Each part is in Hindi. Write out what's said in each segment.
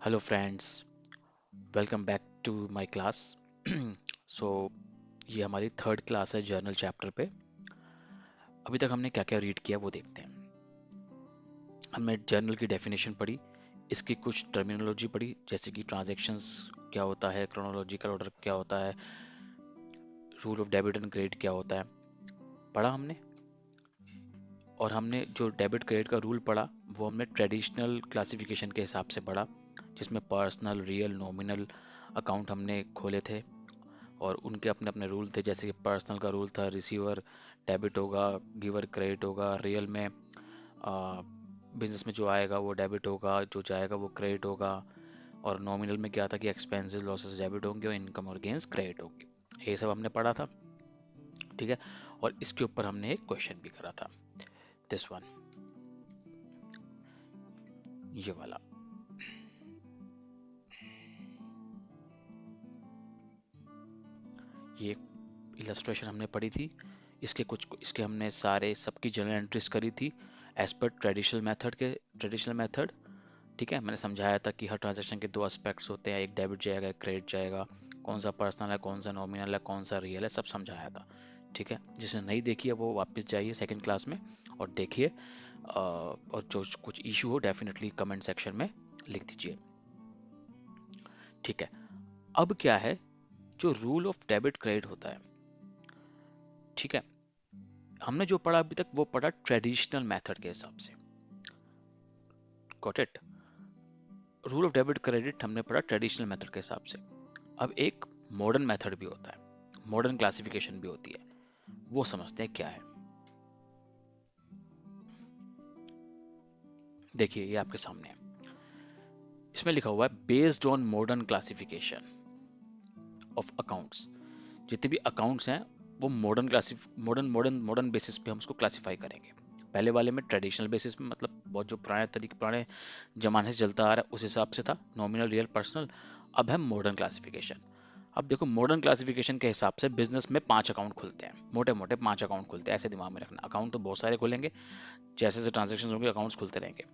Hello friends, welcome back to my class. So ये हमारी थर्ड क्लास है जर्नल चैप्टर पे। अभी तक हमने क्या क्या रीड किया वो देखते हैं। हमने जर्नल की डेफिनेशन पढ़ी, इसकी कुछ टर्मिनोलॉजी पढ़ी, जैसे कि ट्रांजैक्शंस क्या होता है, क्रोनोलॉजिकल ऑर्डर क्या होता है, rule of debit and credit क्या होता है, पढ़ा हमने। और हमने जो डेबिट क्रेडिट का रूल पढ़ा वो हमने ट्रेडिशनल क्लासिफिकेशन के हिसाब से पढ़ा, जिसमें पर्सनल, रियल, नॉमिनल अकाउंट हमने खोले थे और उनके अपने अपने रूल थे। जैसे कि पर्सनल का रूल था रिसीवर डेबिट होगा, गिवर क्रेडिट होगा, रियल में बिजनेस में जो आएगा वो डेबिट होगा, जो जाएगा वो क्रेडिट होगा। और नॉमिनल में क्या था कि एक्सपेंसेस लॉसेस डेबिट होंगे और इनकम और गेन्स क्रेडिट होंगे। ये सब हमने पढ़ा था, ठीक है। और इसके ऊपर हमने एक क्वेश्चन भी करा था, दिस वन, ये वाला। ये इलस्ट्रेशन हमने पढ़ी थी, इसके हमने सारे सबकी जर्नल एंट्रीज करी थी एज पर ट्रेडिशनल मेथड। ठीक है, मैंने समझाया था कि हर ट्रांजैक्शन के दो एस्पेक्ट्स होते हैं, एक डेबिट जाएगा एक क्रेडिट जाएगा, कौन सा पर्सनल है कौन सा नॉमिनल है कौन सा रियल है, सब समझाया था। ठीक है, जिसने नहीं देखी है वो वापस जाइए सेकंड क्लास में और देखिए। और जो कुछ इशू हो डेफिनेटली कमेंट सेक्शन में लिख दीजिए। ठीक है, अब क्या है, जो रूल ऑफ डेबिट क्रेडिट होता है, ठीक है, हमने जो पढ़ा अभी तक वो पढ़ा ट्रेडिशनल मेथड के हिसाब से। Got it. Rule of debit credit हमने पढ़ा ट्रेडिशनल मेथड के हिसाब से। अब एक मॉडर्न मेथड भी होता है, मॉडर्न क्लासिफिकेशन भी होती है, वो समझते हैं क्या है। देखिए ये आपके सामने है, इसमें लिखा हुआ है based on modern classification of accounts. जितने भी अकाउंट्स हैं वो मॉडर्न बेसिस पे हम उसको क्लासिफाई करेंगे। पहले वाले में ट्रेडिशनल बेसिस में, मतलब बहुत जो पुराने जमाने से चलता आ रहा है उस हिसाब से था, नॉमिनल, रियल, पर्सनल। अब है मॉडर्न क्लासिफिकेशन। अब देखो मॉडर्न क्लासिफिकेशन के हिसाब से बिजनेस में 5 अकाउंट खुलते हैं, मोटे मोटे 5 अकाउंट खुलते हैं, ऐसे दिमाग में रखना। अकाउंट तो बहुत सारे खुलेंगे, जैसे जैसे ट्रांजेक्शन होंगे अकाउंट्स खुलते रहेंगे,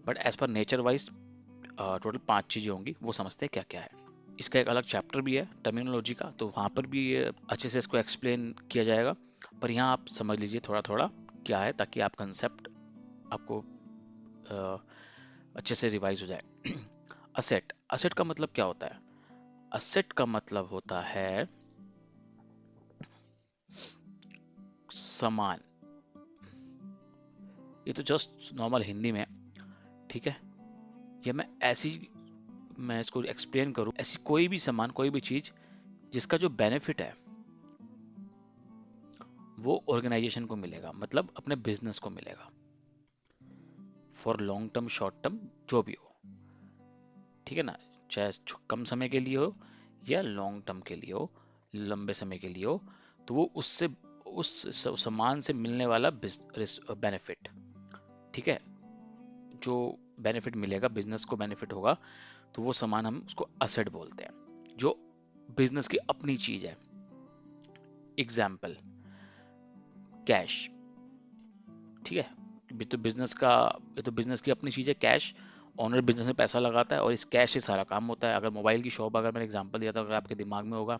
but as per nature wise total 5 चीजें होंगी, वो समझते हैं क्या क्या है। इसका एक अलग चैप्टर भी है टर्मिनोलॉजी का, तो वहाँ पर भी ये अच्छे से इसको एक्सप्लेन किया जाएगा। पर यहाँ आप समझ लीजिए थोड़ा थोड़ा क्या है, ताकि आप कंसेप्ट आपको अ, अच्छे से रिवाइज हो जाए। असेट, असेट का मतलब क्या होता है? असेट का मतलब होता है सामान। ये तो जस्ट नॉर्मल हिंदी में है, ठीक है। ये मैं इसको एक्सप्लेन करूँ, ऐसी कोई भी सामान, कोई भी चीज जिसका जो बेनिफिट है वो ऑर्गेनाइजेशन को मिलेगा, मतलब अपने बिजनेस को मिलेगा, for long term, short term, जो भी हो, ठीक है ना। चाहे कम समय के लिए हो या लॉन्ग टर्म के लिए हो, लंबे समय के लिए हो, तो वो उससे उस सामान से मिलने वाला बेनिफिट, ठीक है, जो बेनिफिट मिलेगा, बिजनेस को बेनिफिट होगा, तो वो सामान हम उसको असेट बोलते हैं, जो बिजनेस की अपनी चीज है। एग्जाम्पल, कैश, ठीक है। ये तो बिजनेस की अपनी चीज है, कैश। ओनर बिजनेस में पैसा लगाता है और इस कैश से सारा काम होता है। अगर मोबाइल की शॉप, अगर मैंने एग्जांपल दिया था, अगर आपके दिमाग में होगा,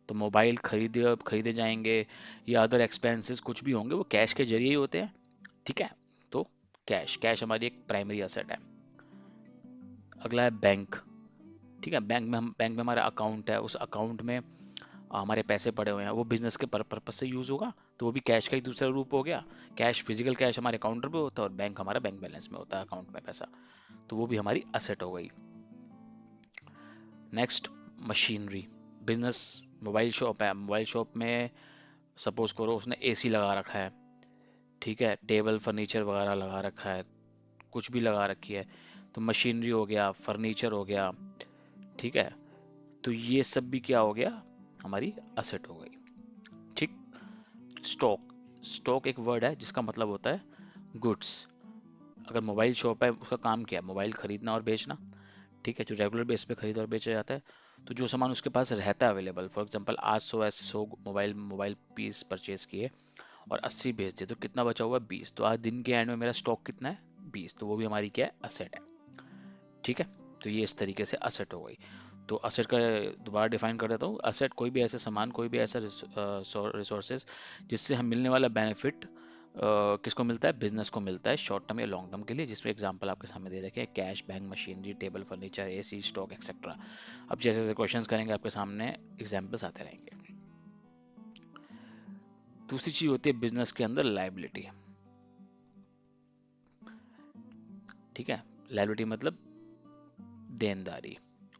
तो मोबाइल खरीदे खरीदे जाएंगे या अदर एक्सपेंसेस कुछ भी होंगे, वो कैश के जरिए ही होते हैं, ठीक है। तो कैश कैश हमारी एक प्राइमरी असेट है। अगला है बैंक, ठीक है। बैंक में हमारा अकाउंट है, उस अकाउंट में हमारे पैसे पड़े हुए हैं, वो बिजनेस के पर्पज से यूज होगा, तो वो भी कैश का ही दूसरा रूप हो गया। कैश, फिजिकल कैश हमारे काउंटर पे होता है और बैंक हमारा बैंक बैलेंस में होता है, अकाउंट में पैसा, तो वो भी हमारी असेट हो गई। Next, machinery. Business, mobile shop है, मोबाइल शॉप में सपोज करो उसने एसी लगा रखा है, ठीक है, टेबल फर्नीचर वगैरह लगा रखा है, कुछ भी लगा रखी है, तो मशीनरी हो गया, फर्नीचर हो गया, ठीक है। तो ये सब भी क्या हो गया, हमारी असेट हो गई, ठीक। स्टॉक, स्टॉक एक वर्ड है जिसका मतलब होता है गुड्स। अगर मोबाइल शॉप है, उसका काम क्या है, मोबाइल खरीदना और बेचना, ठीक है, जो रेगुलर बेस पे खरीदा और बेचा जाता है। तो जो सामान उसके पास रहता है अवेलेबल, फॉर एग्जांपल आज 100 मोबाइल मोबाइल पीस परचेज किए और 80 बेच दिए, तो कितना बचा हुआ है, 20। तो आज दिन के एंड में मेरा स्टॉक कितना है, 20, तो वो भी हमारी क्या है, असेट है, ठीक है। तो ये इस तरीके से असेट हो गई। तो असेट का दोबारा डिफाइन कर देता हूँ। असेट कोई भी ऐसे सामान, कोई भी ऐसा रिसोर्सेज जिससे हम मिलने वाला बेनिफिट किसको मिलता है, बिजनेस को मिलता है शॉर्ट टर्म या लॉन्ग टर्म के लिए, जिसमें एग्जांपल आपके सामने दे रखे हैं, cash, bank, machinery, table, furniture, AC, stock, etcetera. अब जैसे जैसे क्वेश्चंस करेंगे आपके सामने एग्जांपल्स आते रहेंगे। दूसरी चीज होती है बिजनेस के अंदर लायबिलिटी। ठीक है, लायबिलिटी मतलब देनदारी,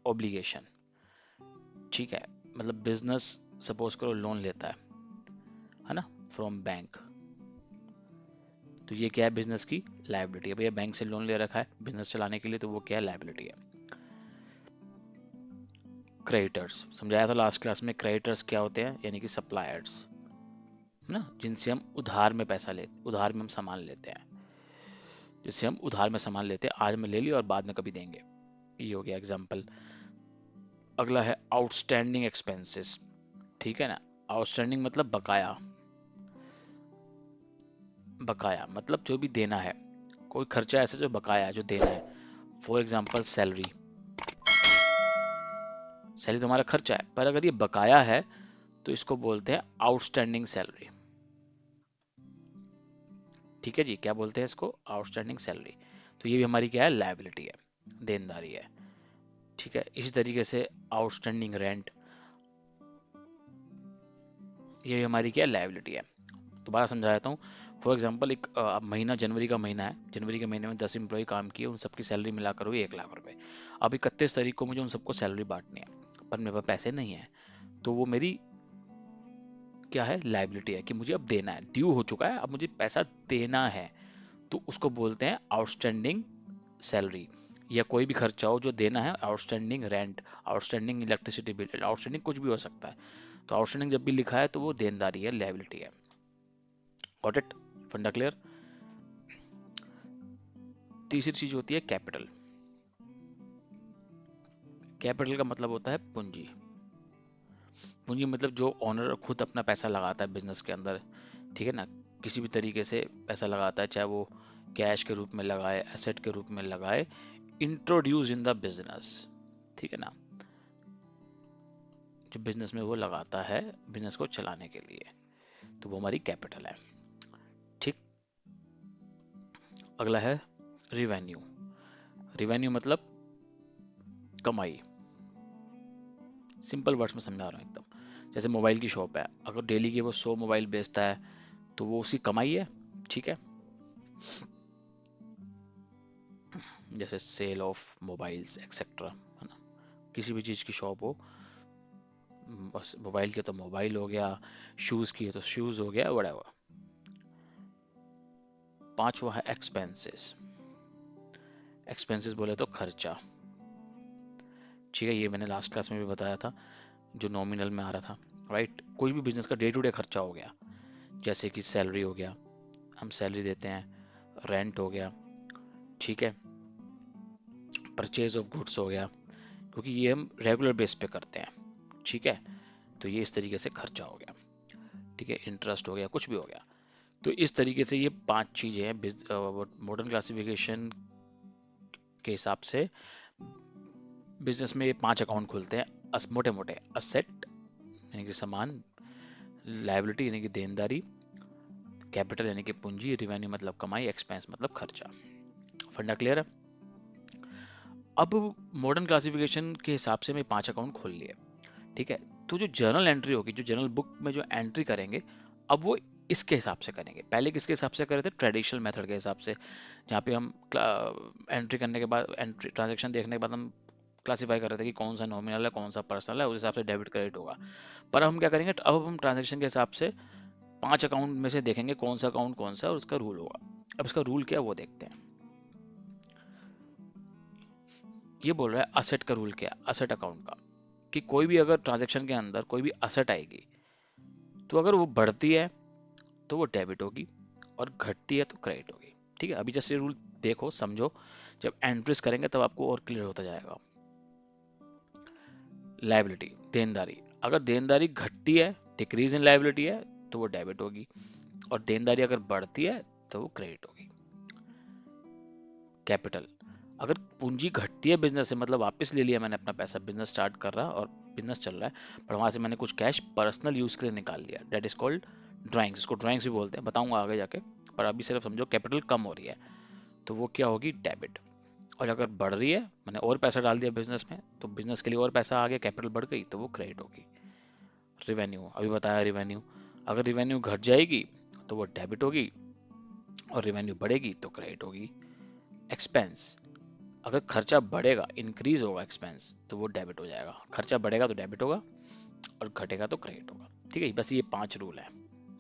ऑब्लिगेशन। ठीक है, मतलब बिजनेस सपोज करो लोन लेता है ना, फ्रॉम बैंक। तो ये क्या है, बिजनेस की लायबिलिटी है। भैया बैंक से लोन ले रखा है बिजनेस चलाने के लिए, तो वो क्या है, लायबिलिटी है। क्रेडिटर्स समझाया था लास्ट क्लास में, क्रेडिटर्स क्या होते हैं, यानी कि सप्लायर्स, है ना, जिनसे हम उधार में पैसा उधार में हम सामान लेते हैं, जिससे हम उधार में सामान लेते हैं, आज में ले लिया और बाद में कभी देंगे। ये हो गया एग्जाम्पल। अगला है आउटस्टैंडिंग एक्सपेंसेस। ठीक है ना, आउटस्टैंडिंग मतलब बकाया। बकाया मतलब जो भी देना है, कोई खर्चा ऐसा जो बकाया है, जो देना है। फॉर एग्जाम्पल सैलरी, सैलरी तो हमारा खर्चा है, पर अगर ये बकाया है तो इसको बोलते हैं आउटस्टैंडिंग सैलरी। ठीक है जी, क्या बोलते हैं इसको, आउटस्टैंडिंग सैलरी। तो ये भी हमारी क्या है, लायबिलिटी है, देनदारी है। ठीक है, इसी तरीके से आउटस्टैंडिंग रेंट, ये भी हमारी क्या है, लायबिलिटी है। दोबारा समझा देता हूँ। फॉर एग्जाम्पल एक महीना जनवरी का महीना है, जनवरी के महीने में 10 एम्प्लॉय काम किए, उन सबकी सैलरी मिलाकर हुई 1 लाख रुपए। अब 31 तारीख को मुझे उन सबको सैलरी बांटनी है, पर मेरे पास पैसे नहीं है, तो वो मेरी क्या है, लायबिलिटी है, कि मुझे अब देना है, ड्यू हो चुका है, अब मुझे पैसा देना है। तो उसको बोलते हैं आउटस्टैंडिंग सैलरी। या कोई भी खर्चा हो जो देना है, outstanding rent, outstanding electricity bill, outstanding कुछ भी हो सकता है। तो आउटस्टैंडिंग जब भी लिखा है तो वो देनदारी है, लायबिलिटी है। गॉट इट, फंडा क्लियर। तीसरी चीज होती है कैपिटल। कैपिटल का मतलब होता है पूंजी। पूंजी मतलब जो ओनर खुद अपना पैसा लगाता है बिजनेस के अंदर। ठीक है ना, किसी भी तरीके से पैसा लगाता है, चाहे वो कैश के रूप में लगाए, एसेट के रूप में लगाए, इंट्रोड्यूस इन द बिजनेस। ठीक है ना, जो बिजनेस में वो लगाता है बिजनेस को चलाने के लिए, तो वो हमारी कैपिटल है। ठीक, अगला है रिवेन्यू। रिवेन्यू मतलब कमाई। सिंपल वर्ड्स में समझा रहा हूँ एकदम। जैसे मोबाइल की शॉप है, अगर डेली की वो 100 मोबाइल बेचता है तो वो उसकी कमाई है। ठीक है, जैसे सेल ऑफ मोबाइल्स एक्सेट्रा, है ना, किसी भी चीज़ की शॉप हो, बस मोबाइल की तो मोबाइल हो गया, शूज़ की है तो शूज़ हो गया, व्हाटएवर। पांचवा है एक्सपेंसेस। एक्सपेंसेस बोले तो खर्चा। ठीक है, ये मैंने लास्ट क्लास में भी बताया था, जो नॉमिनल में आ रहा था, राइट। कोई भी बिजनेस का डे टू डे खर्चा हो गया, जैसे कि सैलरी हो गया, हम सैलरी देते हैं, रेंट हो गया, ठीक है, परचेज ऑफ गुड्स हो गया, क्योंकि ये हम रेगुलर बेस पे करते हैं। ठीक है, तो ये इस तरीके से खर्चा हो गया। ठीक है, इंटरेस्ट हो गया, कुछ भी हो गया। तो इस तरीके से ये 5 चीजें हैं मॉडर्न क्लासिफिकेशन के हिसाब से। बिजनेस में ये 5 अकाउंट खुलते हैं, मोटे मोटे, असेट यानी कि सामान, लायबिलिटी यानी कि देनदारी, कैपिटल यानी कि पूंजी, रिवेन्यू मतलब कमाई, एक्सपेंस मतलब खर्चा। फंडा क्लियर है। अब मॉडर्न क्लासिफिकेशन के हिसाब से मैं 5 अकाउंट खोल लिए। ठीक है, तो जो जर्नल एंट्री होगी, जो जर्नल बुक में जो एंट्री करेंगे, अब वो इसके हिसाब से करेंगे। पहले किसके हिसाब से करे थे, ट्रेडिशनल मेथड के हिसाब से, जहाँ पे हम एंट्री करने के बाद, एंट्री ट्रांजेक्शन देखने के बाद हम क्लासीफाई कर रहे थे कि कौन सा नॉमिनल है, कौन सा पर्सनल है, उस हिसाब से डेबिट क्रेडिट होगा। पर अब हम क्या करेंगे, अब हम ट्रांजेक्शन के हिसाब से 5 अकाउंट में से देखेंगे कौन सा अकाउंट कौन सा है और उसका रूल होगा। अब इसका रूल क्या है वो देखते हैं। ये बोल रहा है असेट का रूल क्या है, असेट अकाउंट का, कि कोई भी अगर ट्रांजेक्शन के अंदर कोई भी असेट आएगी, तो अगर वो बढ़ती है तो वो डेबिट होगी, और घटती है तो क्रेडिट होगी। ठीक है, अभी जैसे रूल देखो समझो, जब एंट्रीज करेंगे तब आपको और क्लियर होता जाएगा। लायबिलिटी, देनदारी, अगर देनदारी घटती है, डिक्रीज इन लायबिलिटी है, तो वो डेबिट होगी, और देनदारी अगर बढ़ती है तो वो क्रेडिट होगी। कैपिटल, अगर पूंजी घटती है बिजनेस से, मतलब वापस ले लिया मैंने अपना पैसा, बिजनेस स्टार्ट कर रहा और बिजनेस चल रहा है, पर वहां से मैंने कुछ कैश पर्सनल यूज के लिए निकाल लिया, दैट इज कॉल्ड ड्राइंग्स। इसको ड्राइंग्स भी बोलते हैं, बताऊंगा आगे जाके, पर अभी सिर्फ समझो कैपिटल कम हो रही है तो वो क्या होगी, डेबिट। और अगर बढ़ रही है, मैंने और पैसा डाल दिया बिजनेस में, तो बिजनेस के लिए और पैसा आ गया, कैपिटल बढ़ गई, तो वो क्रेडिट होगी। रिवेन्यू अभी बताया, रिवेन्यू अगर रिवेन्यू घट जाएगी तो वो डेबिट होगी, और रिवेन्यू बढ़ेगी तो क्रेडिट होगी। एक्सपेंस, अगर खर्चा बढ़ेगा, इंक्रीज होगा एक्सपेंस, तो वो डेबिट हो जाएगा। खर्चा बढ़ेगा तो डेबिट होगा और घटेगा तो क्रेडिट होगा। ठीक है, बस ये 5 रूल है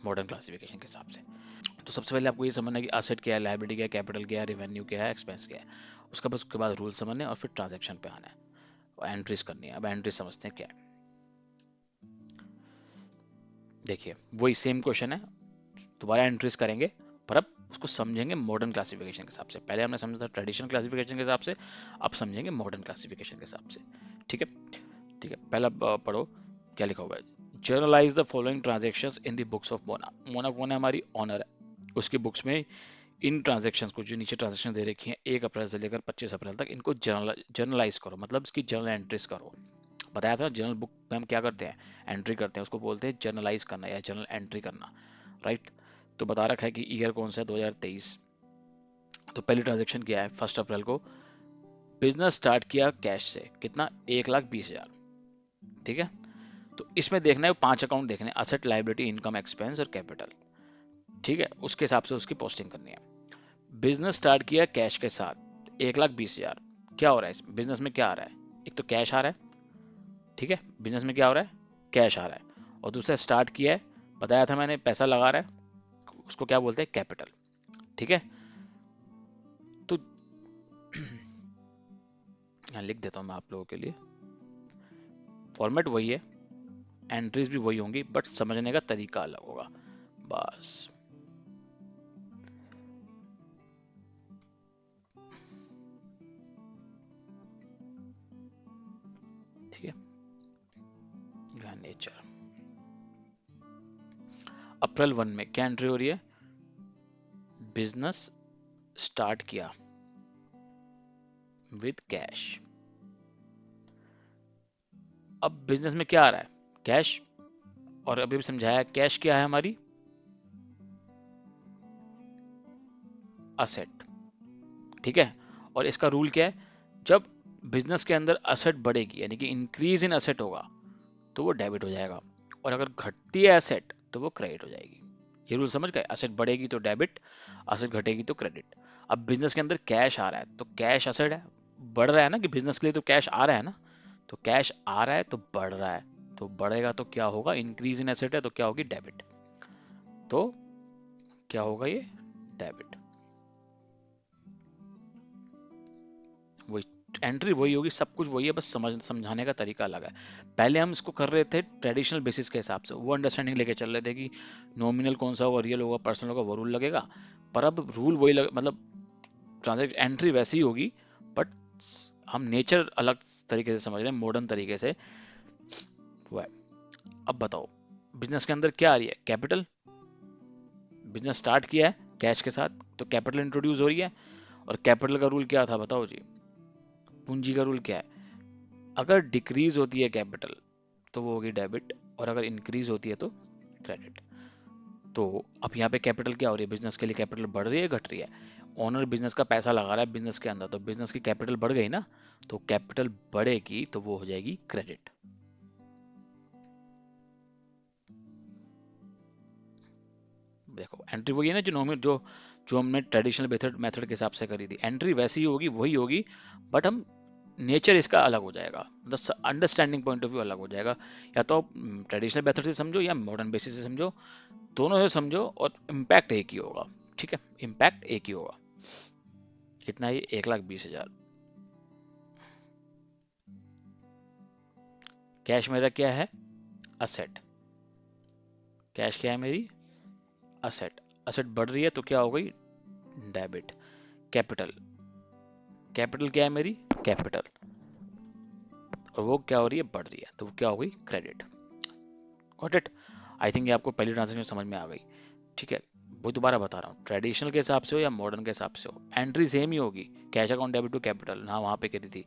मॉडर्न क्लासिफिकेशन के हिसाब से। तो सबसे पहले आपको ये समझना है कि असेट क्या है, लायबिलिटी क्या है, कैपिटल क्या है, रेवेन्यू क्या है, एक्सपेंस क्या है। उसका बस उसके बाद रूल समझने और फिर ट्रांजेक्शन पे आना है और एंट्रीज करनी है। अब एंट्रीज समझते हैं क्या है। देखिए वही सेम क्वेश्चन है, दोबारा एंट्रीज करेंगे, पर अब उसको समझेंगे मॉडर्न क्लासिफिकेशन के हिसाब से। पहले हमने समझा था ट्रेडिशनल क्लासिफिकेशन के हिसाब से, अब समझेंगे मॉडर्न क्लासिफिकेशन के हिसाब से। ठीक है, ठीक है, पहला पढ़ो क्या लिखा हुआ है। Generalized the following transactions in the books of Mona. Mona कौन है, हमारी ऑनर है, उसकी बुक्स में इन ट्रांजेक्शंस को, जो नीचे ट्रांजेक्शन दे रखी हैं 1 अप्रैल से लेकर 25 अप्रैल तक, इनको जर्नलाइज करो, मतलब इसकी जर्नल एंट्रीज करो। बताया था जर्नल बुक में हम क्या करते हैं, एंट्री करते हैं, उसको बोलते हैं जर्नलाइज करना या जर्नल एंट्री करना, राइट। तो बता रखा है कि ईयर कौन सा है, 2023। तो पहली ट्रांजेक्शन क्या है, 1 अप्रैल को बिजनेस स्टार्ट किया कैश से, कितना, 1,20,000। ठीक है, तो इसमें देखना है 5 अकाउंट देखने, असेट, लायबिलिटी, इनकम, एक्सपेंस और कैपिटल। ठीक है, उसके हिसाब से उसकी पोस्टिंग करनी है। बिजनेस स्टार्ट किया कैश के साथ 1,20,000। क्या हो रहा है बिजनेस में, क्या आ रहा है, एक तो कैश आ रहा है। ठीक है, बिजनेस में क्या हो रहा है, कैश आ रहा है। और दूसरा स्टार्ट किया है, बताया था मैंने, पैसा लगा रहा है, उसको क्या बोलते हैं, कैपिटल। ठीक है, तो यहाँ लिख देता हूँ मैं आप लोगों के लिए, फॉर्मेट वही है, एंट्रीज भी वही होंगी, बट समझने का तरीका अलग होगा बस। ठीक है, नेचर। अप्रैल 1 में क्या एंट्री हो रही है, बिजनेस स्टार्ट किया विद कैश। अब बिजनेस में क्या आ रहा है, कैश, और अभी भी समझाया कैश क्या है, हमारी असेट। ठीक है, और इसका रूल क्या है, जब बिजनेस के अंदर असेट बढ़ेगी, यानी कि इंक्रीज इन असेट होगा, तो वो डेबिट हो जाएगा, और अगर घटती है एसेट तो वो क्रेडिट हो जाएगी। ये रूल समझ गए, असेट बढ़ेगी तो डेबिट, असेट घटेगी तो क्रेडिट। अब बिजनेस के अंदर कैश आ रहा है तो कैश असेट है, बढ़ रहा है ना, कि बिजनेस के लिए तो कैश आ रहा है ना, तो कैश आ रहा है तो बढ़ रहा है, तो बढ़ेगा तो क्या होगा, इंक्रीज इन एसेट है तो क्या होगी, डेबिट। तो क्या होगा ये, डेबिट। वही एंट्री वही होगी, सब कुछ वही है, बस समझाने का तरीका अलग है। पहले हम इसको कर रहे थे ट्रेडिशनल बेसिस के हिसाब से, वो अंडरस्टैंडिंग लेके चल रहे थे कि नॉमिनल कौन सा होगा, रियल होगा, पर्सनल होगा, वो रूल लगेगा। पर अब रूल वही मतलब ट्रांजेक्शन एंट्री वैसी ही होगी, बट हम नेचर अलग तरीके से समझ रहे हैं, मॉडर्न तरीके से वो है। अब बताओ, बिजनेस के अंदर क्या आ रही है, कैपिटल। बिजनेस स्टार्ट किया है कैश के साथ, तो कैपिटल इंट्रोड्यूस हो रही है, और कैपिटल का रूल क्या था बताओ जी, पूंजी का रूल क्या है, अगर डिक्रीज होती है कैपिटल तो वो होगी डेबिट, और अगर इंक्रीज होती है तो क्रेडिट। तो अब यहाँ पे कैपिटल क्या हो रही है, बिजनेस के लिए कैपिटल बढ़ रही है, घट रही है। ओनर बिजनेस का पैसा लगा रहा है बिजनेस के अंदर, तो बिजनेस की कैपिटल बढ़ गई ना, तो कैपिटल बढ़ेगी तो वो हो जाएगी क्रेडिट। देखो एंट्री वही है ना, जो नॉमिनल जो जो हमने ट्रेडिशनल मेथड मेथड के हिसाब से करी थी, एंट्री वैसी ही होगी, वही होगी, बट हम नेचर इसका अलग हो जाएगा, मतलब अंडरस्टैंडिंग पॉइंट ऑफ व्यू अलग हो जाएगा। या तो ट्रेडिशनल मेथड से समझो या मॉडर्न बेसिस से समझो, दोनों से समझो, और इम्पैक्ट एक ही होगा। ठीक है, इम्पैक्ट एक ही होगा। कितना, ये 1,20,000। कैश मेरा क्या है, असेट। कैश क्या है मेरी, असेट। असेट बढ़ रही है तो क्या हो गई, डेबिट। कैपिटल, कैपिटल क्या है मेरी, कैपिटल, और वो क्या हो रही है, बढ़ रही है, तो वो क्या हो गई, credit. Got it. I think ये आपको पहली ट्रांजेक्शन समझ में आ गई। ठीक है, वो दोबारा बता रहा हूँ, ट्रेडिशनल के हिसाब से हो या मॉडर्न के हिसाब से हो, एंट्री सेम ही होगी। Cash account debit to capital, हाँ वहाँ पे करी थी,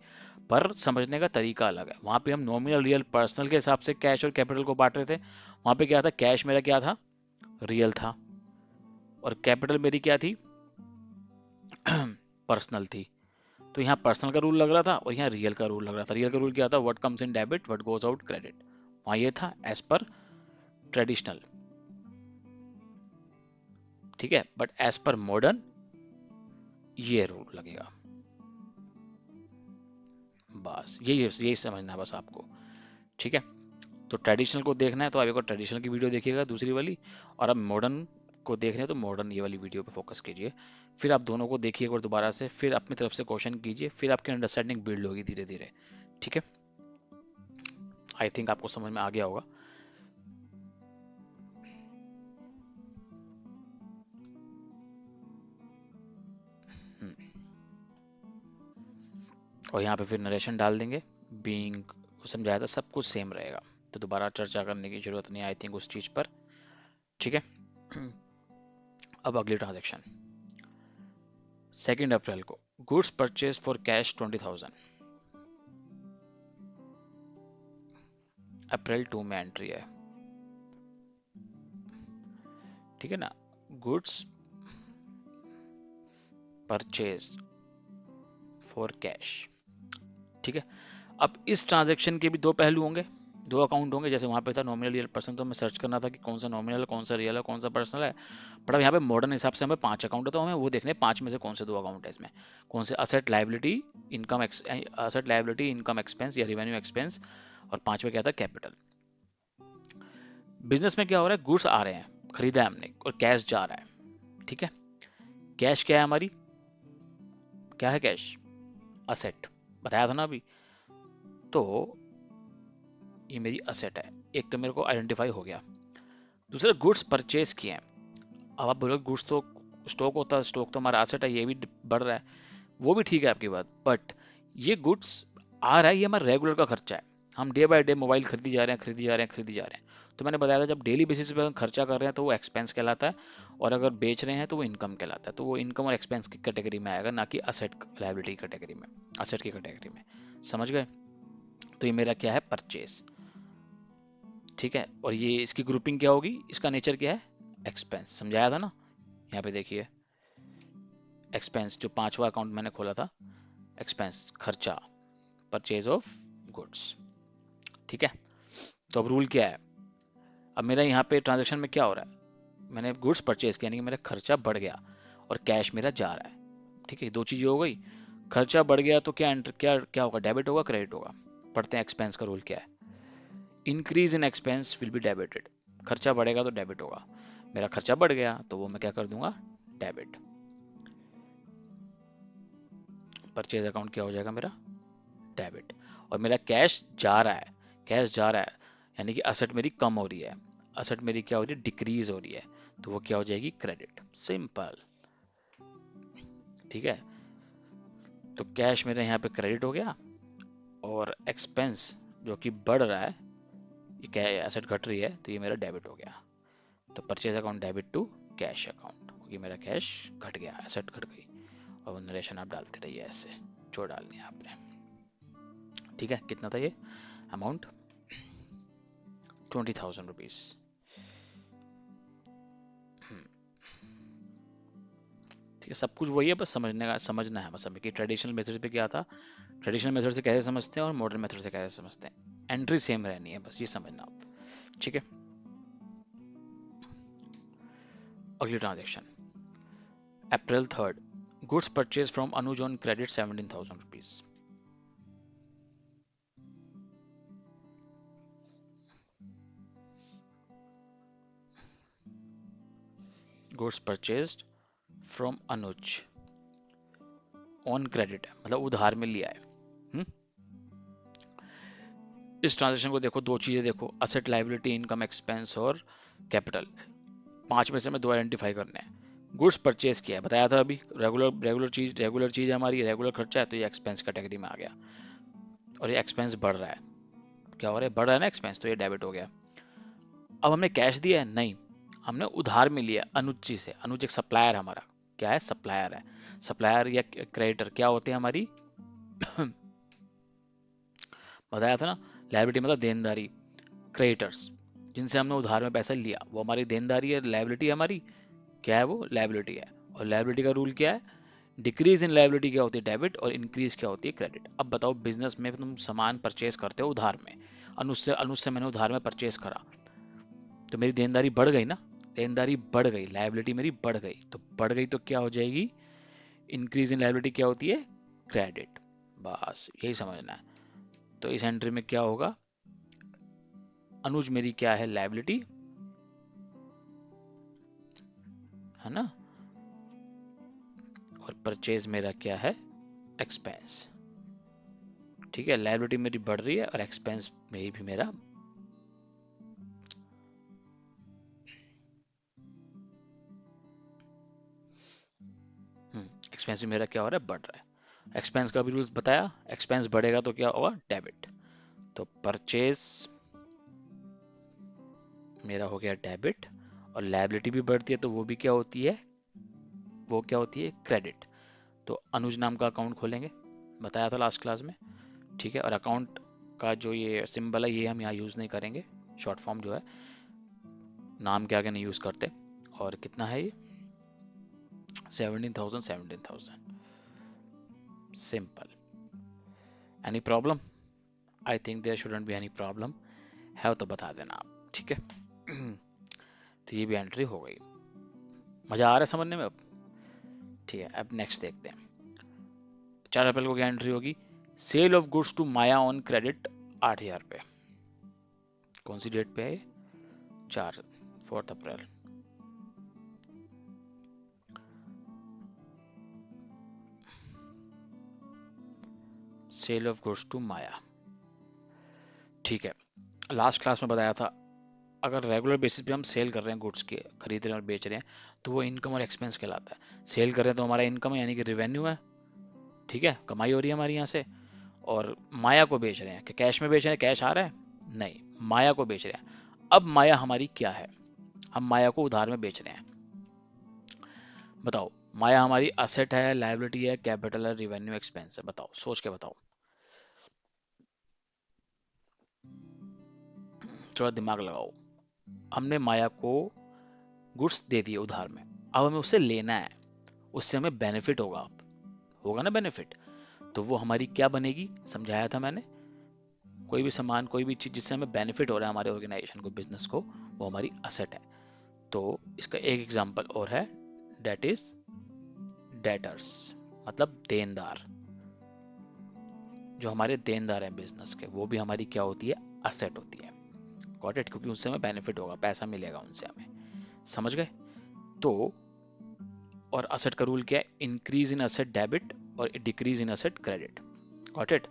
पर समझने का तरीका अलग है। वहाँ पे हम नॉमिनल रियल पर्सनल के हिसाब से कैश और कैपिटल को बांट रहे थे। वहाँ पे क्या था, कैश मेरा क्या था, रियल था, और कैपिटल मेरी क्या थी, पर्सनल थी। तो यहाँ पर्सनल का रूल लग रहा था और यहाँ रियल का रूल लग रहा था। रियल का रूल क्या था, what comes in debit what goes out credit. वहाँ ये था एज पर ट्रेडिशनल, ठीक है, बट एज पर मॉडर्न ये रूल लगेगा। बस यही समझना है बस आपको, ठीक है। तो ट्रेडिशनल को देखना है तो आप एक और ट्रेडिशनल की वीडियो देखिएगा दूसरी वाली, और अब मॉडर्न को देख रहे हैं तो मॉडर्न ये वाली वीडियो पे फोकस कीजिए। फिर आप दोनों को देखिए एक बार दोबारा से, फिर अपनी तरफ से क्वेश्चन कीजिए, फिर आपकी अंडरस्टैंडिंग बिल्ड होगी धीरे धीरे, ठीक है। आई थिंक आपको समझ में आ गया होगा। हम्म, और यहाँ पे फिर नरेशन डाल देंगे, बीइंग समझाया था, सब कुछ सेम रहेगा, तो दोबारा चर्चा करने की जरूरत नहीं आई थिंक उस चीज पर, ठीक है। अब अगली ट्रांजेक्शन 2 अप्रैल को, गुड्स परचेज फॉर कैश 20,000, अप्रैल 2 में एंट्री है, ठीक है ना। गुड्स परचेज फॉर कैश, ठीक है। अब इस ट्रांजेक्शन के भी दो पहलू होंगे, दो अकाउंट होंगे। जैसे वहां पे था नॉमिनल रियल पर्सन, तो हमें सर्च करना था कि कौन सा नॉमिनल है, कौन सा रियल है, कौन सा पर्सनल है। बट अब यहाँ पे मॉडर्न हिसाब से हमें 5 अकाउंट है, तो हमें वो देखने 5 में से कौन से 2 अकाउंट है इसमें, कौन से असेट लाइबिलिटी इनकम एक्सपेंस या रिवेन्यू एक्सपेंस, और 5वां क्या था, कैपिटल। बिजनेस में क्या हो रहा है, गुड्स आ रहे हैं, खरीदा है हमने, और कैश जा रहा है, ठीक है। कैश क्या है हमारी, क्या है कैश, असेट, बताया था ना अभी। तो ये मेरी असेट है, एक तो मेरे को आइडेंटिफाई हो गया। दूसरा गुड्स परचेज किए हैं। अब आप बोलोगे गुड्स तो स्टॉक होता है, स्टॉक तो हमारा एसेट है, ये भी बढ़ रहा है, वो भी ठीक है आपकी बात, बट ये गुड्स आ रहा है, ये हमारा रेगुलर का खर्चा है। हम डे बाय डे मोबाइल खरीदी जा रहे हैं, खरीदी जा रहे हैं, खरीदी जा रहे हैं। तो मैंने बताया था जब डेली बेसिस पे हम खर्चा कर रहे हैं तो वो एक्सपेंस कहलाता है, और अगर बेच रहे हैं तो वो इनकम कहलाता है। तो वो इनकम और एक्सपेंस की कैटेगरी में आएगा, ना कि असेट लायबिलिटी की कैटेगरी में, असेट की कैटेगरी में, समझ गए। तो ये मेरा क्या है, परचेज, ठीक है। और ये इसकी ग्रुपिंग क्या होगी, इसका नेचर क्या है, एक्सपेंस, समझाया था ना। यहाँ पे देखिए एक्सपेंस, जो 5वां अकाउंट मैंने खोला था, एक्सपेंस खर्चा, परचेज ऑफ गुड्स, ठीक है। तो अब रूल क्या है, अब मेरा यहाँ पे ट्रांजेक्शन में क्या हो रहा है, मैंने गुड्स परचेज किया, यानी कि मेरा खर्चा बढ़ गया और कैश मेरा जा रहा है, ठीक है। दो चीजें हो गई, खर्चा बढ़ गया तो क्या क्या क्या होगा, डेबिट होगा क्रेडिट होगा। पढ़ते हैं एक्सपेंस का रूल क्या है, increase in expense will be debited, खर्चा बढ़ेगा तो डेबिट होगा। मेरा खर्चा बढ़ गया तो वो मैं क्या कर दूंगा, डेबिट। परचेज अकाउंट क्या हो जाएगा मेरा, डेबिट। और मेरा कैश जा रहा है, कैश जा रहा है, यानी कि असेट मेरी कम हो रही है, असेट मेरी क्या हो रही है, डिक्रीज हो रही है, तो वो क्या हो जाएगी, क्रेडिट, सिंपल, ठीक है। तो कैश मेरे यहाँ पे क्रेडिट हो गया, और एक्सपेंस जो कि बढ़ रहा है, ये क्या एसेट घट रही है, तो ये मेरा डेबिट हो गया। तो purchase account debit to cash account, क्योंकि मेरा कैश घट गया, एसेट घट गई। और नरेशन आप डालते रहिए ऐसे, जो डालनी है आपने, ठीक है। कितना था ये अमाउंट, 20,000 रुपीज। ठीक है, सब कुछ वही है, बस समझना है बस हमें कि ट्रेडिशनल मेथड पे क्या था, ट्रेडिशनल मेथड से कैसे समझते हैं और मॉडर्न मेथड से कैसे समझते हैं, एंट्री सेम रहनी है, बस ये समझना आप, ठीक है। अगली transaction April 3rd, goods purchase from Anuj on credit 17,000 rupees. Goods purchased from Anuj on credit, मतलब उधार में लिया है। इस ट्रांजेक्शन को देखो, दो चीजें देखो, असेट लाइबिलिटी इनकम एक्सपेंस और कैपिटल, 5 में से हमें 2 आइडेंटिफाई करने हैं। गुड्स परचेज किया है, बताया था अभी, रेगुलर चीज है हमारी, रेगुलर खर्चा है, तो ये एक्सपेंस कैटेगरी में आ गया। और ये एक्सपेंस बढ़ रहा है, क्या हो रहा है, बढ़ रहा है ना एक्सपेंस, तो ये डेबिट हो गया। अब हमने कैश दिया है, नहीं, हमने उधार में लिया अनुज जी से। अनुज एक सप्लायर हमारा, क्या है, सप्लायर है। सप्लायर या क्रेडिटर क्या होते हैं हमारी बताया था ना, लायबिलिटी मतलब देनदारी, क्रेडिटर्स जिनसे हमने उधार में पैसा लिया वो हमारी देनदारी है, लायबिलिटी हमारी क्या है, वो लायबिलिटी है। और लायबिलिटी का रूल क्या है, डिक्रीज इन लायबिलिटी क्या होती है, डेबिट, और इंक्रीज क्या होती है, क्रेडिट। अब बताओ बिजनेस में तुम सामान परचेज करते हो उधार में, अनुज से मैंने उधार में परचेज करा, तो मेरी देनदारी बढ़ गई ना, देनदारी बढ़ गई, लायबिलिटी मेरी बढ़ गई, तो बढ़ गई तो क्या हो जाएगी, इंक्रीज इन लायबिलिटी क्या होती है, क्रेडिट। बस यही समझना है। तो इस एंट्री में क्या होगा, अनुज मेरी क्या है, लायबिलिटी है ना, और परचेज मेरा क्या है, एक्सपेंस। ठीक है, लायबिलिटी मेरी बढ़ रही है और एक्सपेंस में भी मेरा एक्सपेंस भी मेरा क्या हो रहा है, बढ़ रहा है। एक्सपेंस का भी रूल्स बताया, एक्सपेंस बढ़ेगा तो क्या होगा, डेबिट। तो परचेज मेरा हो गया डेबिट, और लायबिलिटी भी बढ़ती है तो वो भी क्या होती है, वो क्या होती है, क्रेडिट। तो अनुज नाम का अकाउंट खोलेंगे, बताया था लास्ट क्लास में। ठीक है, और अकाउंट का जो ये सिंबल है ये हम यहाँ यूज़ नहीं करेंगे, शॉर्ट फॉर्म जो है, नाम के आगे नहीं यूज़ करते। और कितना है ये, 17,000, 17,000, simple. Any problem, I think there shouldn't be any problem, है तो बता देना आप, ठीक है। तो ये भी एंट्री हो गई, मज़ा आ रहा है समझने में अब। ठीक है, अब नेक्स्ट देखते हैं। 4 अप्रैल को क्या एंट्री होगी, sale of goods to Maya on credit 8,000 पे। कौन सी डेट पे है ये, 4 अप्रैल। Sale of goods to Maya, ठीक है। लास्ट क्लास में बताया था, अगर रेगुलर बेसिस पे हम सेल कर रहे हैं गुड्स के, खरीद रहे हैं और बेच रहे हैं, तो वो इनकम और एक्सपेंस कहलाता है। सेल कर रहे हैं तो हमारा इनकम है, यानी कि रेवेन्यू है, ठीक है, कमाई हो रही है हमारी यहाँ से। और माया को बेच रहे हैं, कि कैश में बेच रहे हैं, कैश आ रहा है, नहीं, माया को बेच रहे हैं। अब माया हमारी क्या है, हम माया को उधार में बेच रहे हैं। बताओ, माया हमारी असेट है, लायबिलिटी है, कैपिटल है, रिवेन्यू, एक्सपेंस है, बताओ, सोच के बताओ, थोड़ा दिमाग लगाओ। हमने माया को गुड्स दे दिए उधार में, अब हमें उससे लेना है, उससे हमें बेनिफिट होगा, होगा ना बेनिफिट, तो वो हमारी क्या बनेगी, समझाया था मैंने, कोई भी सामान, कोई भी चीज जिससे हमें बेनिफिट हो रहा है हमारे ऑर्गेनाइजेशन को, बिजनेस को, वो हमारी असेट है। तो इसका एक एग्जांपल और है, डेट इज डेटर्स, मतलब देनदार। जो हमारे देनदार हैं बिजनेस के, वो भी हमारी क्या होती है, असेट होती है। गॉट इट, क्योंकि उससे हमें बेनिफिट होगा, पैसा मिलेगा उनसे हमें, समझ गए। तो और असेट का रूल क्या है, इंक्रीज इन असेट डेबिट और decrease in asset credit. Got it.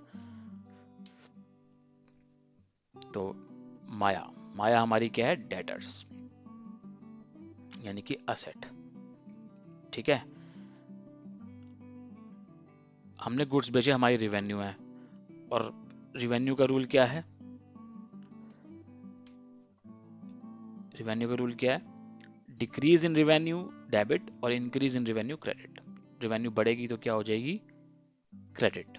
तो माया, माया हमारी क्या है, डेटर्स, यानी कि असेट, ठीक है। हमने गुड्स बेचे, हमारी रिवेन्यू है, और रिवेन्यू का रूल क्या है, रिवेन्यू का रूल क्या है, डिक्रीज इन रिवेन्यू डेबिट और increase in revenue credit. Revenue बढ़ेगी तो क्या हो जाएगी, क्रेडिट,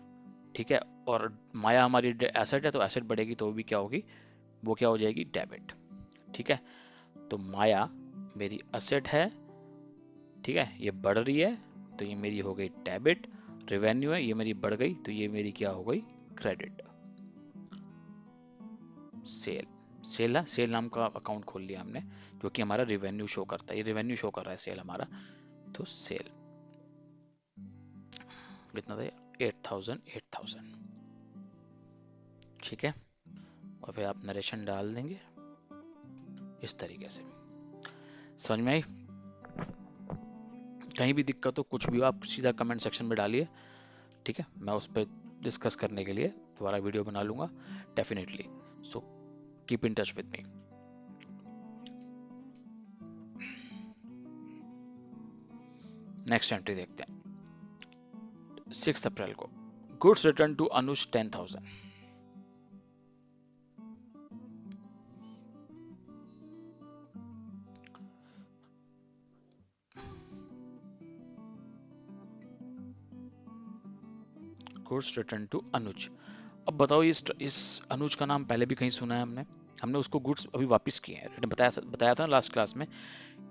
ठीक है। और माया हमारी एसेट है, तो एसेट बढ़ेगी तो भी क्या होगी, वो क्या हो जाएगी, डेबिट, ठीक है। तो माया मेरी असेट है, ठीक है, ये बढ़ रही है तो ये मेरी हो गई डेबिट। रिवेन्यू है, ये मेरी बढ़ गई तो ये मेरी क्या हो गई, क्रेडिट। सेल, सेल है, सेल नाम का अकाउंट खोल लिया हमने, जो कि हमारा रिवेन्यू शो करता है, ये रिवेन्यू शो कर रहा है सेल हमारा। तो सेल कितना था, 8,000, 8,000, ठीक है। और फिर आप नरेशन डाल देंगे इस तरीके से, समझ में आई। कहीं भी दिक्कत हो, कुछ भी हो, आप सीधा कमेंट सेक्शन में डालिए, ठीक है, मैं उस पर डिस्कस करने के लिए दोबारा वीडियो बना लूंगा definitely. So keep in touch with me. Next entry देखते हैं, 6 अप्रैल को, goods return to Anuj 10,000। Goods return to Anuj. अब बताओ इस अनुज का नाम पहले भी कहीं सुना है हमने? हमने उसको गुड्स अभी वापस किए हैं, बताया था लास्ट क्लास में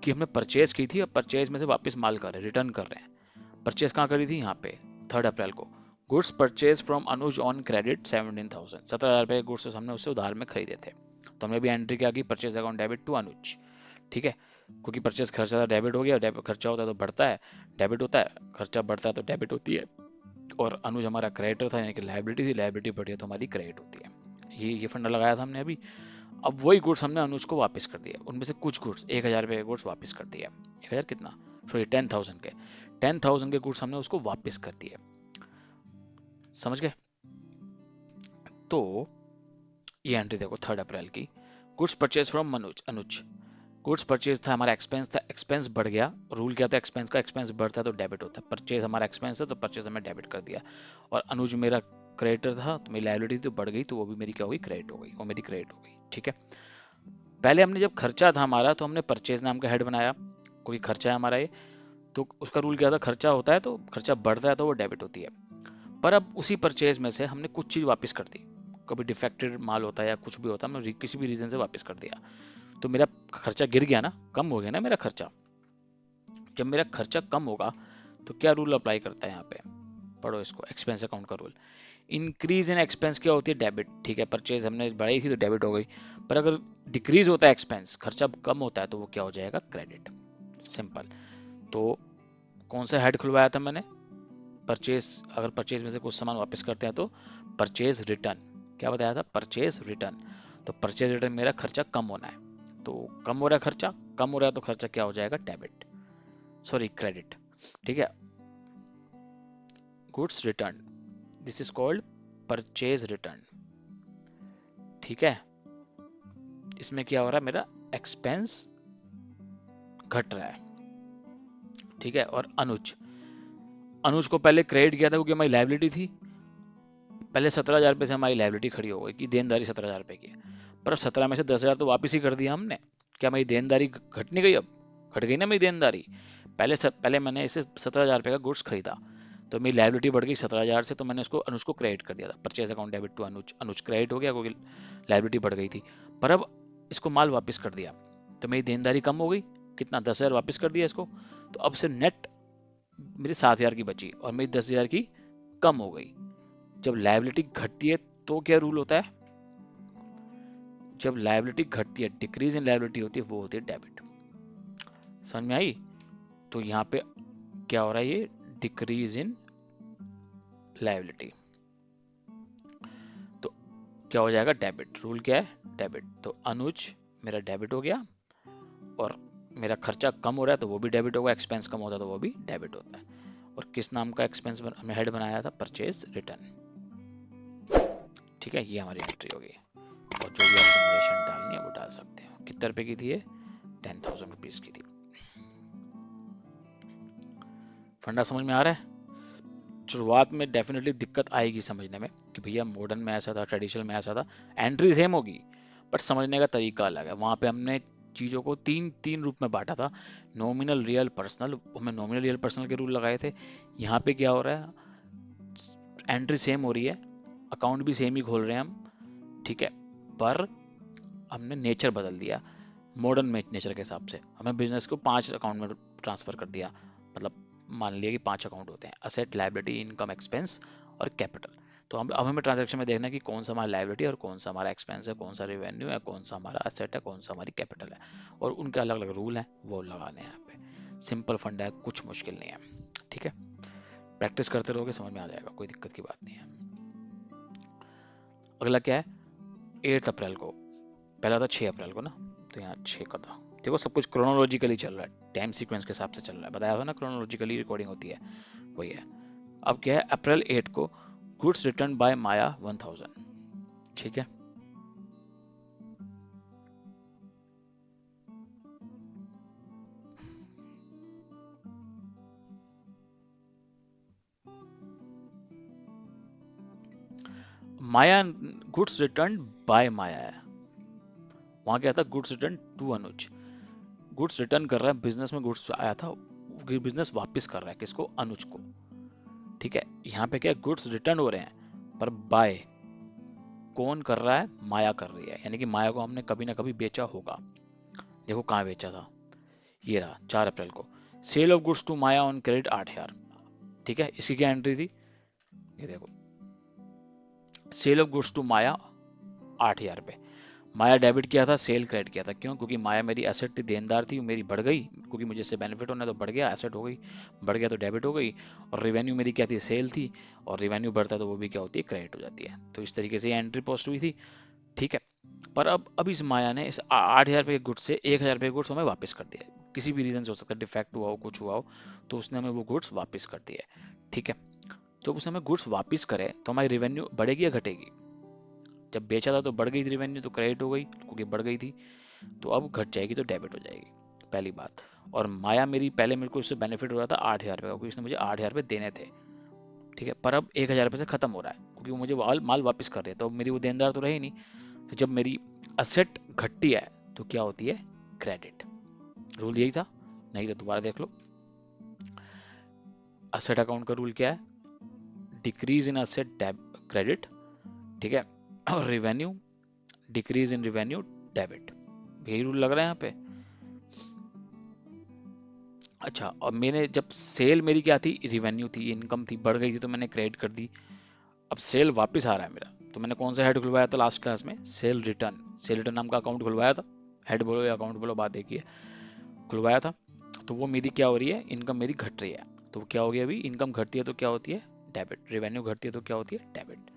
कि हमने परचेज की थी, अब परचेज में से वापस माल कर रहे हैं, रिटर्न कर रहे हैं। परचेज कहाँ करी थी? यहाँ पे 3 अप्रैल को। Goods purchase from Anuj on credit 17,000, 17,000 रुपए के गुड्स हमने उससे उधार में खरीदे थे। तो हमने भी एंट्री क्या की? परचेज अकाउंट डेबिट टू अनुज। ठीक है, क्योंकि परचेज खर्चा था, डेबिट हो गया। डेबिट खर्चा होता है तो बढ़ता है, डेबिट होता है, खर्चा बढ़ता है तो डेबिट होती है। और अनुज हमारा क्रेडिटर था, यानी कि लाइबिलिटी थी, लाइबिलिटी बढ़ी है तो हमारी क्रेडिट होती है। ये फंडा लगाया था हमने अभी। अब वही गुड्स हमने अनुज को वापस कर दिया, उनमें से कुछ गुड्स 1,000 रुपए के गुड्स वापस कर दिया। 1,000 कितना, सॉरी 10,000 के, 10,000 के गुड्स हमने उसको वापस कर दिए। समझ गए? तो ये एंट्री देखो 3 अप्रैल की, goods purchase from Anuj. Goods purchase था, हमारा एक्सपेंस था, एक्सपेंस बढ़ गया। रूल क्या था एक्सपेंस का? एक्सपेंस बढ़ता है तो डेबिट होता है। परचेज हमारा एक्सपेंस है तो परचेज हमें डेबिट कर दिया। और अनुज मेरा क्रेडिटर था तो मेरी लायबिलिटी तो बढ़ गई, तो वो भी मेरी क्या हो गई? क्रेडिट हो गई, वो मेरी क्रेडिट हो गई। ठीक है, पहले हमने जब खर्चा था हमारा तो हमने परचेज नाम का हेड बनाया, कोई खर्चा है हमारा ये, तो उसका रूल क्या था? खर्चा होता है तो खर्चा बढ़ता है तो वो डेबिट होती है। पर अब उसी परचेज में से हमने कुछ चीज वापस कर दी, कभी डिफेक्टेड माल होता है या कुछ भी होता है, हमने किसी भी रीजन से वापस कर दिया, तो मेरा खर्चा गिर गया ना, कम हो गया ना मेरा खर्चा। जब मेरा खर्चा कम होगा तो क्या रूल अप्लाई करता है यहाँ पे? पढ़ो इसको, एक्सपेंस अकाउंट का रूल। इंक्रीज इन एक्सपेंस क्या होती है? डेबिट। ठीक है, परचेज हमने बढ़ाई थी तो डेबिट हो गई। पर अगर डिक्रीज होता है एक्सपेंस, खर्चा कम होता है, तो वो क्या हो जाएगा? क्रेडिट। सिंपल। तो कौन सा हेड खुलवाया था मैंने? परचेज। अगर परचेज में से कुछ सामान वापस करते हैं तो परचेज रिटर्न। क्या बताया था? Purchase return. तो परचेज रिटर्न मेरा खर्चा कम होना है, तो कम हो रहा है खर्चा, कम हो रहा है तो खर्चा क्या हो जाएगा? Debit, sorry credit. ठीक है, goods return, this is called purchase return. ठीक है, इसमें क्या हो रहा है? मेरा एक्सपेंस घट रहा है। ठीक है, और अनुज, अनुज को पहले क्रेडिट किया था क्योंकि हमारी लाइबिलिटी थी। पहले 17,000 रुपये से हमारी लाइबिलिटी खड़ी हो गई कि देनदारी 17,000 रुपये की है। पर अब 17 में से 10,000 तो वापस ही कर दिया हमने। क्या हमारी देनदारी घट नहीं गई? अब घट गई ना मेरी देनदारी। पहले मैंने इसे 17,000 रुपये का गुड्स खरीदा, तो मेरी लाइबिलिटी बढ़ गई 17,000 से, तो मैंने उसको अनुज को क्रेडिट कर दिया था। Purchase account debit to Anuj, Anuj credit हो गया क्योंकि लाइबिलिटी बढ़ गई थी। पर अब इसको माल वापस कर दिया तो मेरी देनदारी कम हो गई। कितना? 10,000 वापस कर दिया इसको, तो अब से नेट मेरी 7,000 की बची और मेरी 10,000 की कम हो गई। जब लायबिलिटी घटती है तो क्या रूल होता है? जब लायबिलिटी घटती है, डिक्रीज इन लायबिलिटी होती है, वो होती है डेबिट। समझ में आई? तो यहाँ पे क्या हो रहा है? ये डिक्रीज इन लायबिलिटी, तो क्या हो जाएगा? डेबिट। रूल क्या है? डेबिट। तो अनुज मेरा डेबिट हो गया, और मेरा खर्चा कम हो रहा है तो वो भी डेबिट होगा, एक्सपेंस कम होता है तो वो भी डेबिट होता है। और किस नाम का एक्सपेंस हमने हेड बनाया था? Purchase return. ठीक है, ये हमारी एंट्री होगी। और जो भी आपको नरेशन डालनी है वो डाल सकते हो। कितने रुपए की थी ये? 10,000 रुपीज की थी। फंडा समझ में आ रहा है? शुरुआत में डेफिनेटली दिक्कत आएगी समझने में कि भैया मॉडर्न में ऐसा था, ट्रेडिशनल में ऐसा था, एंट्री सेम होगी बट समझने का तरीका अलग है। वहां पे हमने चीजों को तीन तीन रूप में बांटा था, नॉमिनल, रियल, पर्सनल। हमने नॉमिनल, रियल, पर्सनल के रूल लगाए थे। यहाँ पे क्या हो रहा है? एंट्री सेम हो रही है, अकाउंट भी सेम ही खोल रहे हैं हम। ठीक है, पर हमने नेचर बदल दिया। मॉडर्न में नेचर के हिसाब से हमें बिजनेस को 5 अकाउंट में ट्रांसफर कर दिया। मतलब मान लिया कि 5 अकाउंट होते हैं, असेट, लायबिलिटी, इनकम, एक्सपेंस और कैपिटल। तो हम अब हमें ट्रांजैक्शन में देखना है कि कौन सा हमारा लायबिलिटी और कौन सा हमारा एक्सपेंस है, कौन सा रेवेन्यू है, कौन सा हमारा असेट है, कौन सा हमारी कैपिटल है। और उनके अलग अलग रूल हैं, वो लगाने हैं यहाँ पे। सिंपल फंड है, कुछ मुश्किल नहीं है। ठीक है, प्रैक्टिस करते रहोगे समझ में आ जाएगा, कोई दिक्कत की बात नहीं है। अगला क्या है? 8 अप्रैल को, पहला था 6 अप्रैल को ना, तो यहाँ 6 का था। देखो सब कुछ क्रोनोलॉजिकली चल रहा है, टाइम सीक्वेंस के हिसाब से चल रहा है। बताया था ना क्रोनोलॉजिकली रिकॉर्डिंग होती है, वही है। अब क्या है? अप्रैल 8 को गुड्स रिटर्न बाय माया 1000। ठीक है, Maya, goods return by Maya है। वहां क्या था? Goods return to Anuj. Goods return कर रहा है, बिजनेस में गुड्स आया था, बिजनेस वापस कर रहा है किसको? अनुज को। ठीक है, यहाँ पे क्या गुड्स रिटर्न हो रहे हैं, पर बाय कौन कर रहा है, माया कर रही है, यानी कि माया को हमने कभी ना कभी बेचा होगा। देखो कहाँ बेचा था, ये रहा 4 अप्रैल को, sale of goods to Maya on credit 8,000। ठीक है, इसकी क्या एंट्री थी, ये देखो, sale of goods to Maya 8,000 पे, माया डेबिट किया था, सेल क्रेडिट किया था। क्यों? क्योंकि माया मेरी एसेट थी, देनदार थी, मेरी बढ़ गई, क्योंकि मुझे इससे बेनिफिट होना है तो बढ़ गया, एसेट हो गई, बढ़ गया तो डेबिट हो गई। और रेवेन्यू मेरी क्या थी, सेल थी, और रेवेन्यू बढ़ता है तो वो भी क्या होती है, क्रेडिट हो जाती है। तो इस तरीके से एंट्री पोस्ट हुई थी। ठीक है, पर अब इस माया ने इस 8,000 रुपये के गुड्स से 1,000 रुपये के गुड्स हमें वापस कर दिया। किसी भी रीजन से हो सकता है, डिफेक्ट हुआ हो, कुछ हुआ हो, तो उसने हमें वो गुड्स वापस कर दिए। ठीक है, जब उसने हमें गुड्स वापस करे तो हमारी रेवेन्यू बढ़ेगी या घटेगी? जब बेचा था तो बढ़ गई थी रेवेन्यू, तो क्रेडिट हो गई क्योंकि बढ़ गई थी। तो अब घट जाएगी तो डेबिट हो जाएगी, पहली बात। और माया मेरी पहले मेरे को इससे बेनिफिट हो रहा था 8,000 रुपये का, क्योंकि इसने मुझे 8,000 रुपये देने थे। ठीक है, पर अब 1,000 रुपये से खत्म हो रहा है, क्योंकि वो मुझे माल वापस कर रहे हैं, तो अब मेरी वो देनदार तो रही नहीं। तो जब मेरी असेट घटती है तो क्या होती है, क्रेडिट। रूल यही था, नहीं तो दोबारा देख लो। असेट अकाउंट का रूल क्या है, डिक्रीज इन असेट क्रेडिट। ठीक है, और revenue, decrease in revenue debit. यही रूल लग रहा है यहाँ पे। अच्छा, और मैंने जब सेल मेरी क्या थी, रिवेन्यू थी, इनकम थी, बढ़ गई थी तो मैंने क्रेडिट कर दी। अब सेल वापस आ रहा है मेरा, तो मैंने कौन सा हेड खुलवाया था लास्ट क्लास में, सेल रिटर्न। सेल रिटर्न नाम का अकाउंट खुलवाया था, हेड बोलो या अकाउंट बोलो, बात एक ही है, खुलवाया था। तो वो मेरी क्या हो रही है, इनकम मेरी घट रही है। तो क्या हो गया, अभी इनकम घटती है तो क्या होती है, डेबिट। रेवेन्यू घटती है तो क्या होती है, डेबिट।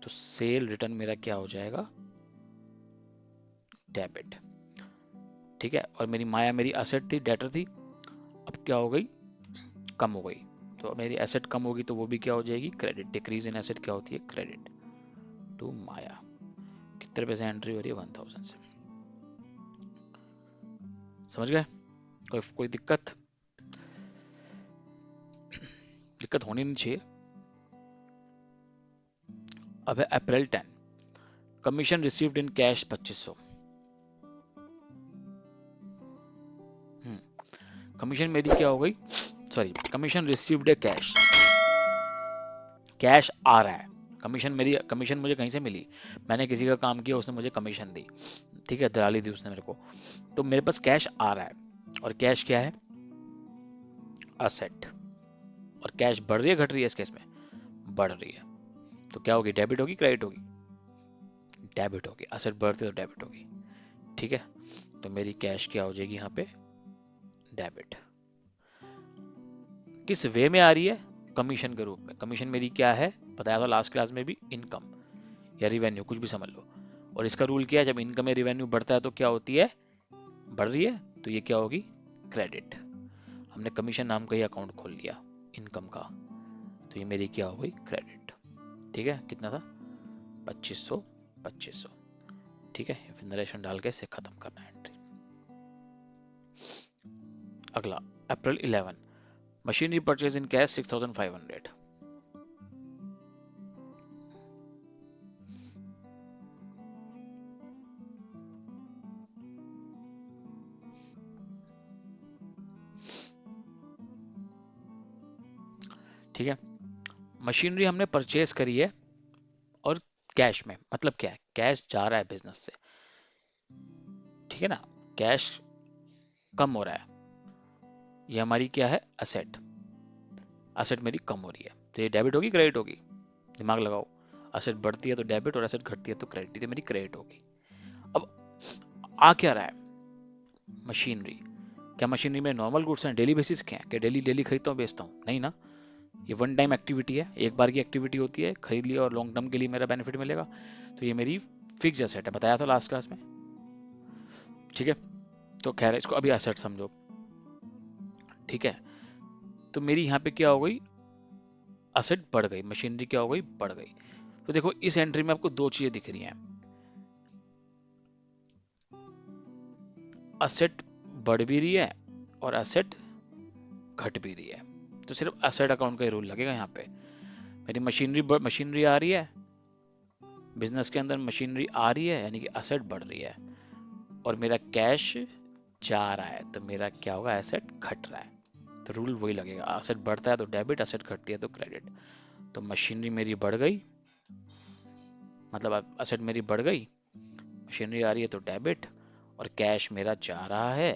तो सेल रिटर्न मेरा क्या हो जाएगा, डेबिट। ठीक है, और मेरी माया मेरी असेट थी, डेटर थी, अब क्या हो गई, कम हो गई। तो मेरी एसेट कम होगी तो वो भी क्या हो जाएगी, क्रेडिट। डिक्रीज इन एसेट क्या होती है, क्रेडिट टू माया। कितने पैसे एंट्री हो रही है, 1,000 से। समझ गए? कोई दिक्कत? दिक्कत होनी नहीं चाहिए। अब है अप्रैल 10, commission received in cash 2,500। Commission मेरी क्या हो गई, सॉरी, कमीशन रिसीव्ड है कैश, कैश आ रहा है। कमीशन मुझे कहीं से मिली, मैंने किसी का काम किया, उसने मुझे कमीशन दी। ठीक है, दलाली दी उसने मेरे को, तो मेरे पास कैश आ रहा है। और कैश क्या है, असेट। और कैश बढ़ रही है घट रही है, इस केस में बढ़ रही है, तो क्या होगी, डेबिट होगी क्रेडिट होगी, डेबिट होगी। असेट बढ़ती है तो डेबिट होगी। ठीक है, तो मेरी कैश क्या हो जाएगी यहाँ पे, डेबिट। किस वे में आ रही है, कमीशन के रूप में। कमीशन मेरी क्या है, बताया था लास्ट क्लास में भी, इनकम या रिवेन्यू, कुछ भी समझ लो। और इसका रूल क्या है, जब इनकम या रिवेन्यू बढ़ता है तो क्या होती है, बढ़ रही है, तो ये क्या होगी, क्रेडिट। हमने कमीशन नाम का ही अकाउंट खोल लिया इनकम का, तो ये मेरी क्या हो गई, क्रेडिट। ठीक है, कितना था, 2,500, 2,500। ठीक है, फिर नरेशन डाल के इसे खत्म करना है एंट्री। अगला, अप्रैल 11, मशीनरी परचेज इन कैश 6,500। ठीक है, मशीनरी हमने परचेज करी है, और कैश में, मतलब क्या है, कैश जा रहा है बिजनेस से। ठीक है ना, कैश कम हो रहा है, ये हमारी क्या है, असेट। असेट मेरी कम हो रही है, तो ये डेबिट होगी क्रेडिट होगी, दिमाग लगाओ। असेट बढ़ती है तो डेबिट, और असेट घटती है तो क्रेडिट, तो मेरी क्रेडिट होगी। अब आ क्या रहा है, मशीनरी। क्या मशीनरी में नॉर्मल गुड्स हैं, डेली बेसिस के हैं, क्या डेली डेली खरीदता हूँ बेचता हूँ, नहीं ना। ये वन टाइम एक्टिविटी है, एक बार की एक्टिविटी होती है, खरीद लिया और लॉन्ग टर्म के लिए मेरा बेनिफिट मिलेगा। तो ये मेरी फिक्स असेट है, बताया था लास्ट क्लास में। ठीक है, तो खैर इसको अभी असेट समझो। ठीक है, तो मेरी यहाँ पे क्या हो गई, असेट बढ़ गई, मशीनरी क्या हो गई, बढ़ गई। तो देखो इस एंट्री में आपको दो चीजें दिख रही हैं, असेट बढ़ भी रही है और असेट घट भी रही है। तो सिर्फ असेट अकाउंट का ही रूल लगेगा यहाँ पे। मेरी मशीनरी आ रही है, बिजनेस के अंदर मशीनरी आ रही है, यानी कि असेट बढ़ रही है, और मेरा कैश जा रहा है, तो मेरा क्या होगा, एसेट घट रहा है। तो रूल वही लगेगा, असेट बढ़ता है तो डेबिट, असेट घटती है तो क्रेडिट। तो मशीनरी मेरी बढ़ गई, मतलब असेट मेरी बढ़ गई, मशीनरी आ रही है तो डेबिट, और कैश मेरा जा रहा है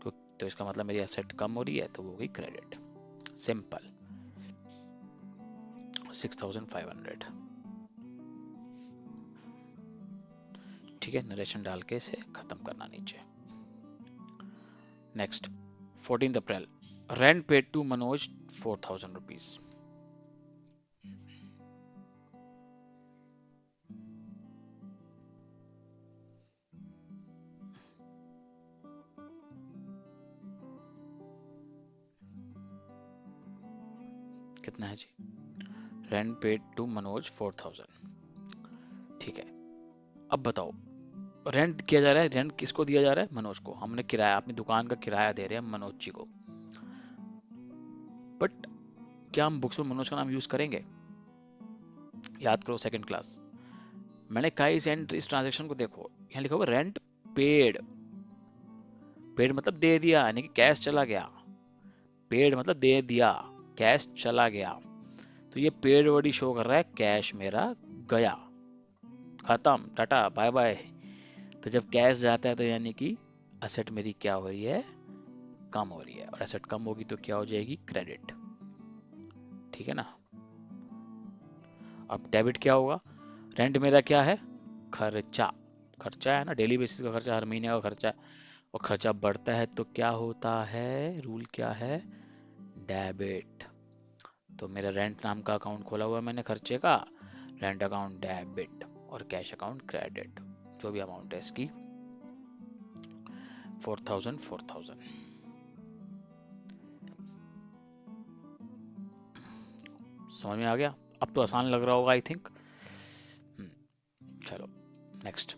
तो इसका मतलब मेरी असेट कम हो रही है तो वो हो गई क्रेडिट। सिंपल। 6500। ठीक है, नरेशन डाल के इसे खत्म करना नीचे। Next 14 April, rent paid to Manoj 4000 rupees. कितना है जी? Rent paid to Manoj 4000। ठीक है, अब बताओ, रेंट किया जा रहा है, रेंट किसको दिया जा रहा है? मनोज को। हमने किराया, अपनी दुकान का किराया दे रहे हैं मनोज जी को। बट क्या हम बुक्स में मनोज का नाम यूज करेंगे? याद करो सेकंड क्लास, मैंने कहा इस ट्रांजेक्शन को देखो, यहाँ लिखा हुआ रेंट पेड। पेड मतलब दे दिया, यानी कि कैश चला गया। पेड मतलब दे दिया, कैश चला गया। तो ये पेड वर्ड ही शो कर रहा है, कैश मेरा गया, खत्म, टाटा बाय बाय। तो जब कैश जाता है तो यानी कि असेट मेरी क्या हो रही है? कम हो रही है, और एसेट कम होगी तो क्या हो जाएगी? क्रेडिट। ठीक है ना। अब डेबिट क्या होगा? रेंट मेरा क्या है? खर्चा। खर्चा है ना, डेली बेसिस का खर्चा, हर महीने का खर्चा है। और खर्चा बढ़ता है तो क्या होता है? रूल क्या है? डेबिट। तो मेरा रेंट नाम का अकाउंट खोला हुआ है मैंने खर्चे का, रेंट अकाउंट डेबिट, और कैश अकाउंट क्रेडिट। जो भी अमाउंट है इसकी 4000 4000। समझ में आ गया? अब तो आसान लग रहा होगा आई थिंक। चलो नेक्स्ट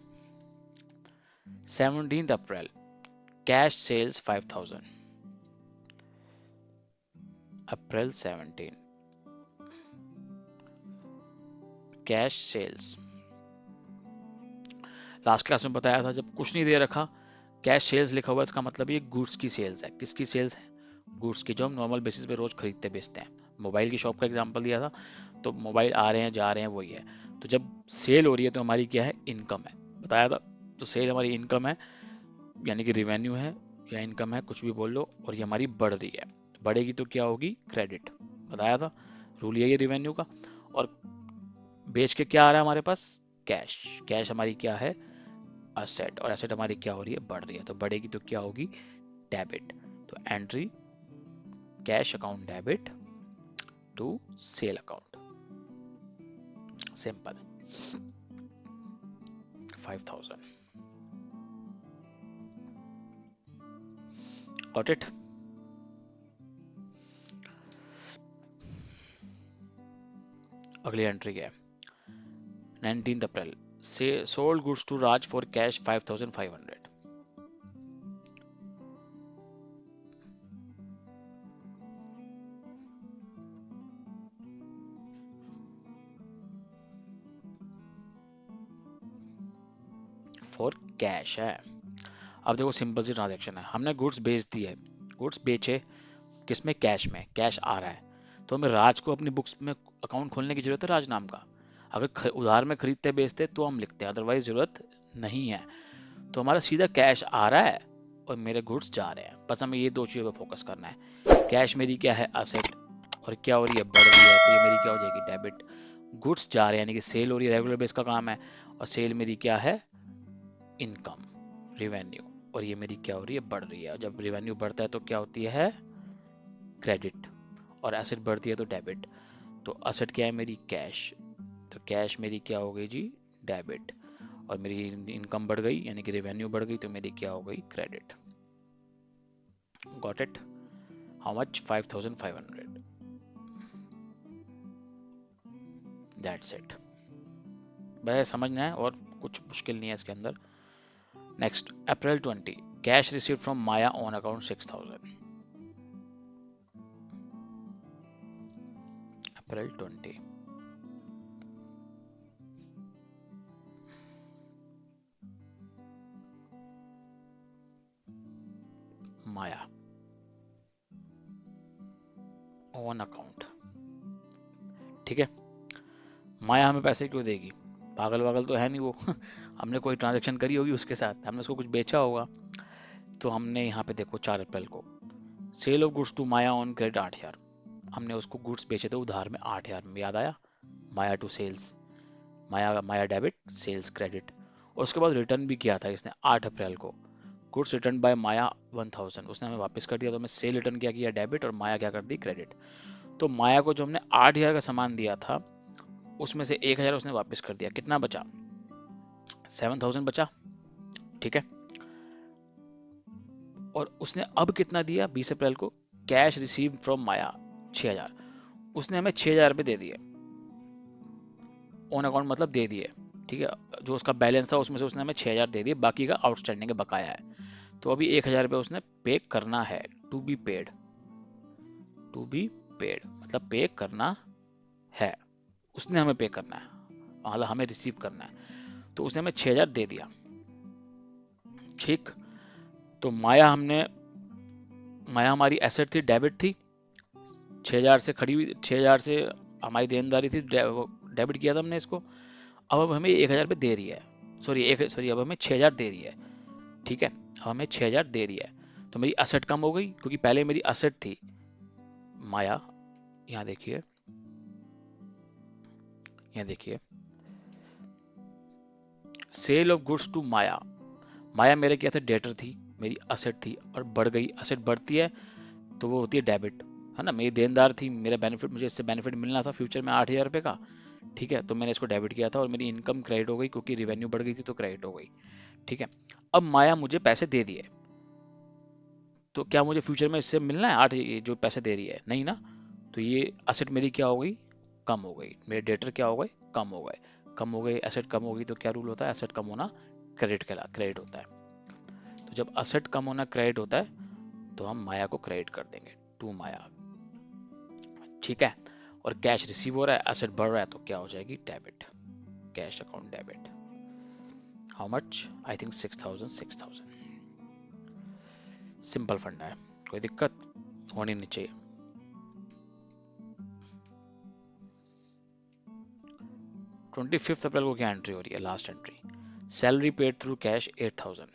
17 अप्रैल, कैश सेल्स 5000। अप्रैल 17, कैश सेल्स। लास्ट क्लास में बताया था, जब कुछ नहीं दे रखा, कैश सेल्स लिखा हुआ है, इसका मतलब ये गुड्स की सेल्स है। किसकी सेल्स है? गुड्स की, जो हम नॉर्मल बेसिस पे रोज खरीदते बेचते हैं। मोबाइल की शॉप का एग्जांपल दिया था, तो मोबाइल आ रहे हैं जा रहे हैं वही है। तो जब सेल हो रही है तो हमारी क्या है? इनकम है, बताया था। तो सेल हमारी इनकम है, यानी कि रिवेन्यू है या इनकम है, कुछ भी बोल लो, और ये हमारी बढ़ रही है। बढ़ेगी तो क्या होगी? क्रेडिट। बताया था, रूल यही है रिवेन्यू का। और बेच के क्या आ रहा है हमारे पास? कैश। कैश हमारी क्या है? असेट। और एसेट हमारी क्या हो रही है? बढ़ रही है। तो बढ़ेगी तो क्या होगी? डेबिट। तो entry cash account debit to sale account. Simple. 5000। Got it? अगली एंट्री क्या है? 19 अप्रैल, से sold goods to Raj for cash 5500। For cash है। अब देखो सिंपल सी ट्रांजैक्शन है, हमने गुड्स बेच दी है। गुड्स बेचे किसमें? कैश में। कैश आ रहा है तो हमें राज को अपनी बुक्स में अकाउंट खोलने की जरूरत है, राज नाम का। अगर उधार में खरीदते बेचते तो हम लिखते हैं, अदरवाइज जरूरत नहीं है। तो हमारा सीधा कैश आ रहा है और मेरे गुड्स जा रहे हैं, बस हमें ये दो चीजों पर फोकस करना है। कैश मेरी क्या है? असेट। और क्या हो रही है? बढ़ रही है, तो ये मेरी क्या हो जाएगी? डेबिट। गुड्स जा रहे हैं यानी कि सेल हो रही है, रेगुलर बेस का काम है। और सेल मेरी क्या है? Income, revenue. और ये मेरी क्या हो रही है? बढ़ रही है। जब रिवेन्यू बढ़ता है तो क्या होती है? क्रेडिट। और एसेट बढ़ती है तो डेबिट। तो एसेट क्या है मेरी? कैश। तो कैश मेरी क्या हो गई जी? डेबिट। और मेरी इनकम बढ़ गई यानी कि रिवेन्यू बढ़ गई, तो मेरी क्या हो गई? Credit. Got it? How much? 5500। That's it. बस समझना है, और कुछ मुश्किल नहीं है इसके अंदर। Next April 20, cash receive from Maya on account 6000। April 20, Maya on account ठीक है। माया हमें पैसे क्यों देगी? पागल वागल तो है नहीं वो हमने कोई ट्रांजेक्शन करी होगी उसके साथ, हमने उसको कुछ बेचा होगा। तो हमने यहाँ पे देखो 4 अप्रैल को sale of goods to Maya on credit 8,000, हमने उसको गुड्स बेचे थे उधार में 8,000 में, याद आया? Maya to sales, Maya Maya debit, sales credit. और उसके बाद रिटर्न भी किया था इसने 8 अप्रैल को, गुड्स रिटर्न बाय माया 1000, उसने हमें वापस कर दिया। तो हमें सेल रिटर्न क्या किया, डेबिट, और माया क्या कर दी, क्रेडिट। तो माया को जो हमने 8,000 का सामान दिया था उसमें से 1,000 उसने वापस कर दिया, कितना बचा, 7,000 बचा। ठीक है। और उसने अब कितना दिया 20 अप्रैल को, कैश रिसीव फ्रॉम माया 6,000, उसने हमें 6,000 रुपये दे दिए ऑन अकाउंट, मतलब दे दिए। ठीक है। जो उसका बैलेंस था उसमें से उसने हमें 6,000 दे दिए, बाकी का आउटस्टैंडिंग है, बकाया है। तो अभी 1,000 रुपये उसने पे करना है, to be paid, to be paid मतलब पे करना है, उसने हमें पे करना है, मतलब हमें रिसीव करना है। तो उसने हमें 6,000 दे दिया। ठीक। तो माया हमारी एसेट थी, डेबिट थी, 6,000 से खड़ी हुई, 6,000 से हमारी देनदारी थी, डेबिट किया था हमने इसको। अब हमें 1,000 रुपये दे रही है, सॉरी अब हमें 6,000 दे रही है। ठीक है। अब हमें 6,000 दे रही है, तो मेरी असेट कम हो गई, क्योंकि पहले मेरी असेट थी माया, यहाँ देखिए, यहाँ देखिए, सेल ऑफ गुड्स टू माया, माया मेरे क्या थे, डेटर थी, मेरी असेट थी, और बढ़ गई, असेट बढ़ती है तो वो होती है डेबिट, है ना। मेरी देनदार थी, मेरा बेनिफिट, मुझे इससे बेनिफिट मिलना था फ्यूचर में 8,000 रुपये का। ठीक है। तो मैंने इसको डेबिट किया था और मेरी इनकम क्रेडिट हो गई, क्योंकि रिवेन्यू बढ़ गई थी तो क्रेडिट हो गई। ठीक है। अब माया मुझे पैसे दे दिए, तो क्या मुझे फ्यूचर में इससे मिलना है 8, ये जो पैसे दे रही है, नहीं ना। तो ये असेट मेरी क्या हो गई, कम हो गई, मेरे डेटर क्या हो गए, कम हो गए। कम हो गए, एसेट कम होगी, तो क्या रूल होता है, एसेट कम होना क्रेडिट होता है। तो जब असेट कम होना क्रेडिट होता है तो हम माया को क्रेडिट कर देंगे, टू माया। ठीक है। और कैश रिसीव हो रहा है, एसेट बढ़ रहा है, तो क्या हो जाएगी, debit, cash account debit. How much, I think 6,000। Simple फंडा है, कोई दिक्कत होनी नहीं चाहिए। 25 अप्रैल को क्या एंट्री हो रही है, last entry, salary paid through cash 8,000।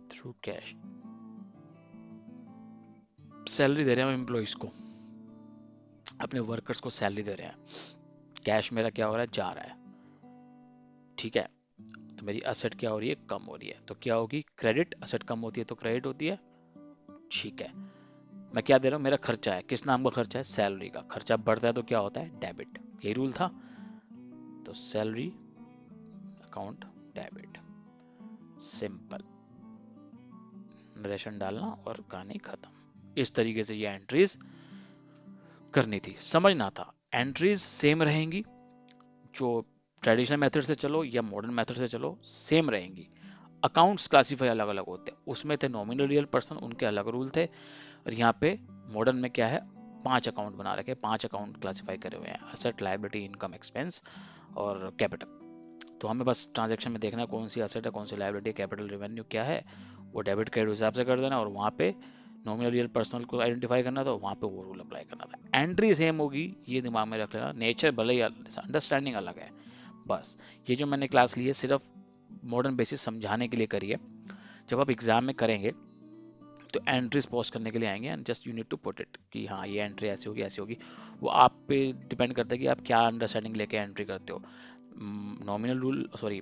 Through cash, salary दे रहे हैं हम एम्प्लॉइज को, अपने वर्कर्स को सैलरी दे रहे हैं। कैश मेरा क्या हो रहा है, जा रहा है। ठीक है। तो मेरी असेट क्या हो रही है, कम हो रही है, तो क्या होगी, क्रेडिट, असेट कम होती है तो क्रेडिट होती है। ठीक है। मैं क्या दे रहा हूँ, मेरा खर्चा है, किस नाम का खर्चा है, सैलरी का। खर्चा बढ़ता है तो क्या होता है, डेबिट, यही रूल था। तो salary account debit, simple, narration डालना और कहानी खत्म। इस तरीके से ये एंट्रीज करनी थी, समझना था। एंट्रीज सेम रहेंगी, जो ट्रेडिशनल मेथड से चलो या मॉडर्न मेथड से चलो, सेम रहेंगी। अकाउंट्स क्लासीफाई अलग अलग होते हैं, उसमें थे नॉमिनल रियल पर्सन, उनके अलग रूल थे। और यहाँ पे मॉडर्न में क्या है, 5 अकाउंट बना रखे, 5 अकाउंट क्लासीफाई करे हुए हैं, असेट, लायबिलिटी, इनकम, एक्सपेंस और कैपिटल। तो हमें बस ट्रांजेक्शन में देखना है कौन सी असेट है, कौन सी लायबिलिटी, कैपिटल, रेवेन्यू क्या है, वो डेबिट क्रेडिट हिसाब से कर देना, और वहाँ पे नॉमिनल रियल पर्सनल को आइडेंटिफाई करना, तो वहाँ पे वो रूल अप्लाई करना था। एंट्री सेम होगी, ये दिमाग में रख लेना, नेचर भले ही अंडरस्टैंडिंग अलग है। बस ये जो मैंने क्लास ली है सिर्फ मॉडर्न बेसिस समझाने के लिए करी है। जब आप एग्जाम में करेंगे तो एंट्रीज पोस्ट करने के लिए आएंगे, and just you need to put it कि हाँ ये एंट्री ऐसी होगी, ऐसी होगी। वो आप पे डिपेंड करता है कि आप क्या अंडरस्टैंडिंग लेके एंट्री करते हो, nominal rule, sorry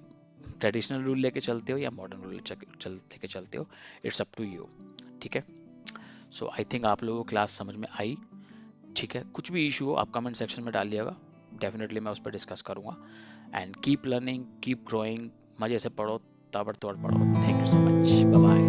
traditional rule लेके चलते हो या मॉडर्न रूल लेके चलते हो, इट्स अप टू यू। ठीक है। सो आई थिंक आप लोगों को क्लास समझ में आई। ठीक है। कुछ भी इशू हो आप कमेंट सेक्शन में डालिएगा, डेफिनेटली मैं उस पर डिस्कस करूंगा। And keep learning, keep growing, मजे से पढ़ो, ताबड़तोड़ पढ़ो। Thank you so much, bye bye.